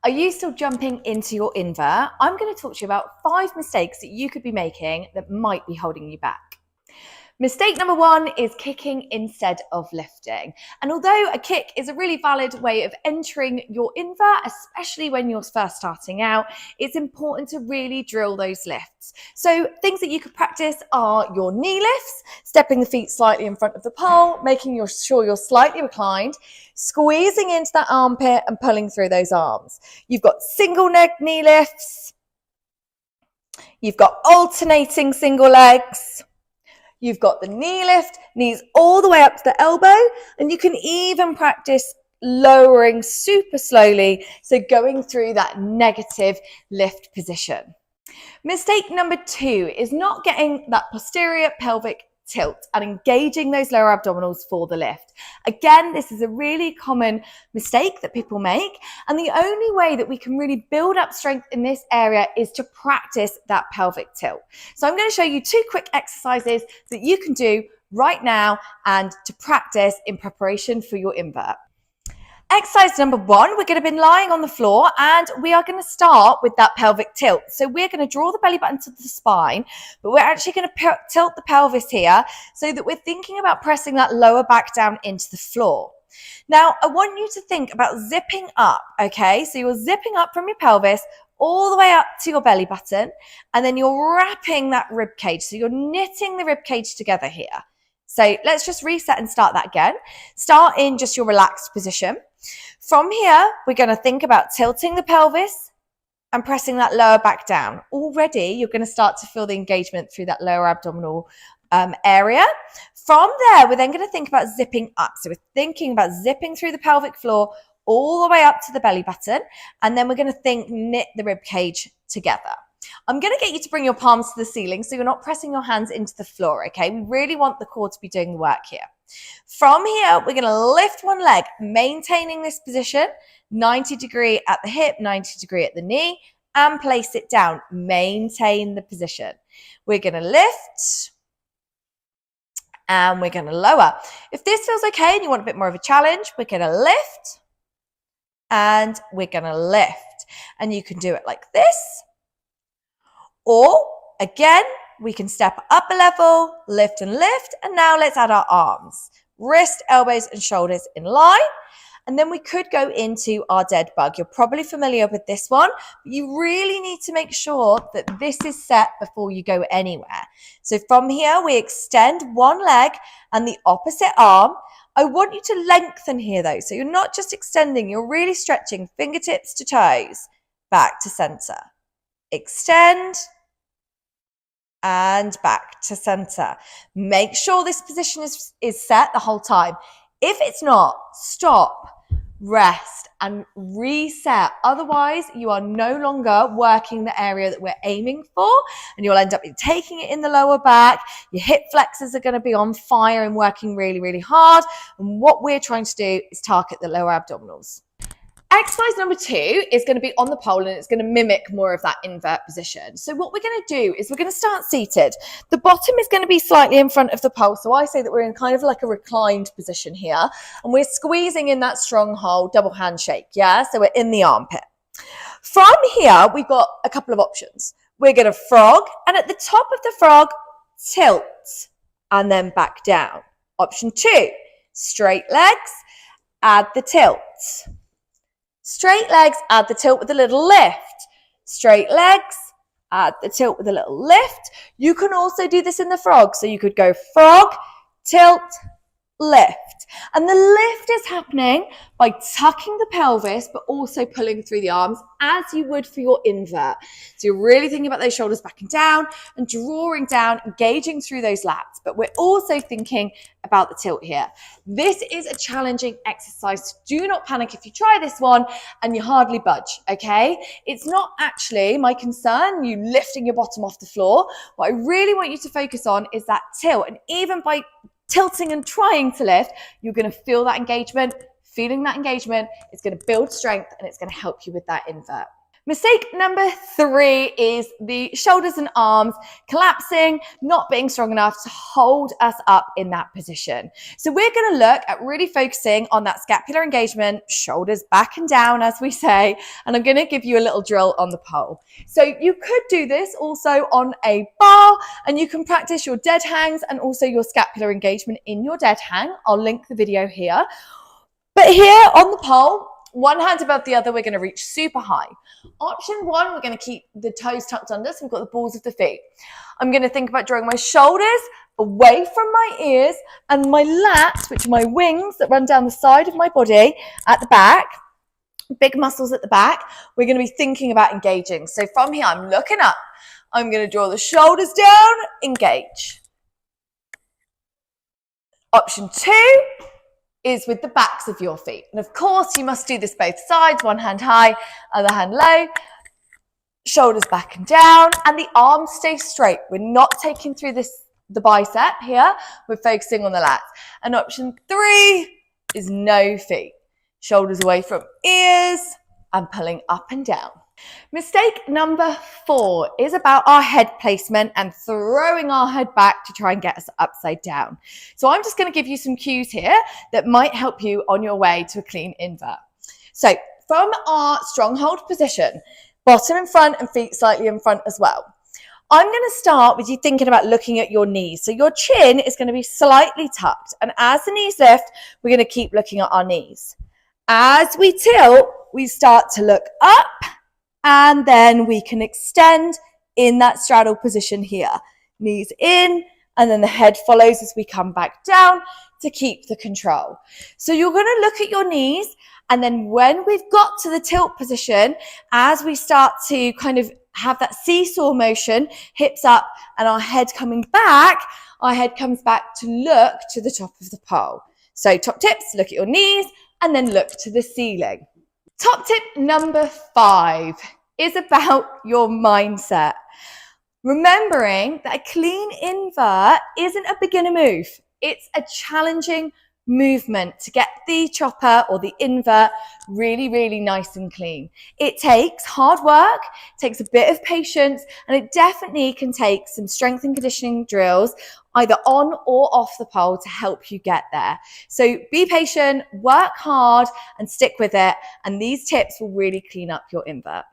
Are you still jumping into your invert? I'm going to talk to you about 5 mistakes that you could be making that might be holding you back. Mistake number 1 is kicking instead of lifting. And although a kick is a really valid way of entering your invert, especially when you're first starting out, it's important to really drill those lifts. So things that you could practice are your knee lifts, stepping the feet slightly in front of the pole, making sure you're slightly reclined, squeezing into that armpit and pulling through those arms. You've got single leg knee lifts. You've got alternating single legs. You've got the knee lift, knees all the way up to the elbow, and you can even practice lowering super slowly, so going through that negative lift position. Mistake number 2 is not getting that posterior pelvic tilt and engaging those lower abdominals for the lift. Again, this is a really common mistake that people make, and the only way that we can really build up strength in this area is to practice that pelvic tilt. So I'm going to show you 2 quick exercises that you can do right now and to practice in preparation for your invert. Exercise number 1, we're going to be lying on the floor and we are going to start with that pelvic tilt. So we're going to draw the belly button to the spine, but we're actually going to tilt the pelvis here so that we're thinking about pressing that lower back down into the floor. Now, I want you to think about zipping up, okay? So you're zipping up from your pelvis all the way up to your belly button, and then you're wrapping that rib cage. So you're knitting the rib cage together here. So let's just reset and start that again. Start in just your relaxed position. From here, we're going to think about tilting the pelvis and pressing that lower back down. Already, you're going to start to feel the engagement through that lower abdominal area. From there, we're then going to think about zipping up. So we're thinking about zipping through the pelvic floor all the way up to the belly button. And then we're going to knit the rib cage together. I'm going to get you to bring your palms to the ceiling so you're not pressing your hands into the floor, okay? We really want the core to be doing the work here. From here, we're going to lift one leg, maintaining this position, 90 degree at the hip, 90 degree at the knee, and place it down. Maintain the position. We're going to lift, and we're going to lower. If this feels okay and you want a bit more of a challenge, we're going to lift, and we're going to lift. And you can do it like this. Or, again, we can step up a level, lift, and now let's add our arms. Wrist, elbows, and shoulders in line. And then we could go into our dead bug. You're probably familiar with this one, but you really need to make sure that this is set before you go anywhere. So from here, we extend one leg and the opposite arm. I want you to lengthen here though. So you're not just extending, you're really stretching fingertips to toes, back to center. Extend and back to center. Make sure this position is set the whole time. If it's not, stop, rest, and reset. Otherwise, you are no longer working the area that we're aiming for, and you'll end up taking it in the lower back. Your hip flexors are going to be on fire and working really, really hard. And what we're trying to do is target the lower abdominals. Exercise number 2 is going to be on the pole and it's going to mimic more of that invert position. So what we're going to do is we're going to start seated. The bottom is going to be slightly in front of the pole. So I say that we're in kind of like a reclined position here and we're squeezing in that strong hold, double handshake. Yeah. So we're in the armpit. From here, we've got a couple of options. We're going to frog, and at the top of the frog, tilt and then back down. Option 2, straight legs, add the tilt. Straight legs, add the tilt with a little lift. Straight legs, add the tilt with a little lift. You can also do this in the frog. So you could go frog, tilt, lift. And the lift is happening by tucking the pelvis, but also pulling through the arms as you would for your invert. So you're really thinking about those shoulders back and down and drawing down, engaging through those lats. But we're also thinking about the tilt here. This is a challenging exercise. Do not panic if you try this one and you hardly budge, okay? It's not actually my concern, you lifting your bottom off the floor. What I really want you to focus on is that tilt. And even by tilting and trying to lift, you're going to feel that engagement. Feeling that engagement is going to build strength and it's going to help you with that invert. Mistake number 3 is the shoulders and arms collapsing, not being strong enough to hold us up in that position. So we're going to look at really focusing on that scapular engagement, shoulders back and down, as we say, and I'm going to give you a little drill on the pole. So you could do this also on a bar, and you can practice your dead hangs and also your scapular engagement in your dead hang. I'll link the video here. But here on the pole, one hand above the other, we're going to reach super high. Option 1, we're going to keep the toes tucked under, so we've got the balls of the feet. I'm going to think about drawing my shoulders away from my ears and my lats, which are my wings that run down the side of my body at the back, big muscles at the back. We're going to be thinking about engaging. So from here, I'm looking up. I'm going to draw the shoulders down, engage. Option 2 is with the backs of your feet. And of course, you must do this both sides, one hand high, other hand low, shoulders back and down, and the arms stay straight. We're not taking through the bicep here, we're focusing on the lats. And option 3 is no feet. Shoulders away from ears and pulling up and down. Mistake number 4 is about our head placement and throwing our head back to try and get us upside down. So I'm just going to give you some cues here that might help you on your way to a clean invert. So from our stronghold position, bottom in front and feet slightly in front as well. I'm going to start with you thinking about looking at your knees. So your chin is going to be slightly tucked, and as the knees lift, we're going to keep looking at our knees. As we tilt, we start to look up, and then we can extend in that straddle position here. Knees in, and then the head follows as we come back down to keep the control. So you're going to look at your knees, and then when we've got to the tilt position, as we start to kind of have that seesaw motion, hips up and our head coming back, our head comes back to look to the top of the pole. So top tips, look at your knees, and then look to the ceiling. Top tip number 5 is about your mindset. Remembering that a clean invert isn't a beginner move. It's a challenging movement to get the chopper or the invert really, really nice and clean. It takes hard work, takes a bit of patience, and it definitely can take some strength and conditioning drills either on or off the pole to help you get there. So be patient, work hard, and stick with it, and these tips will really clean up your invert.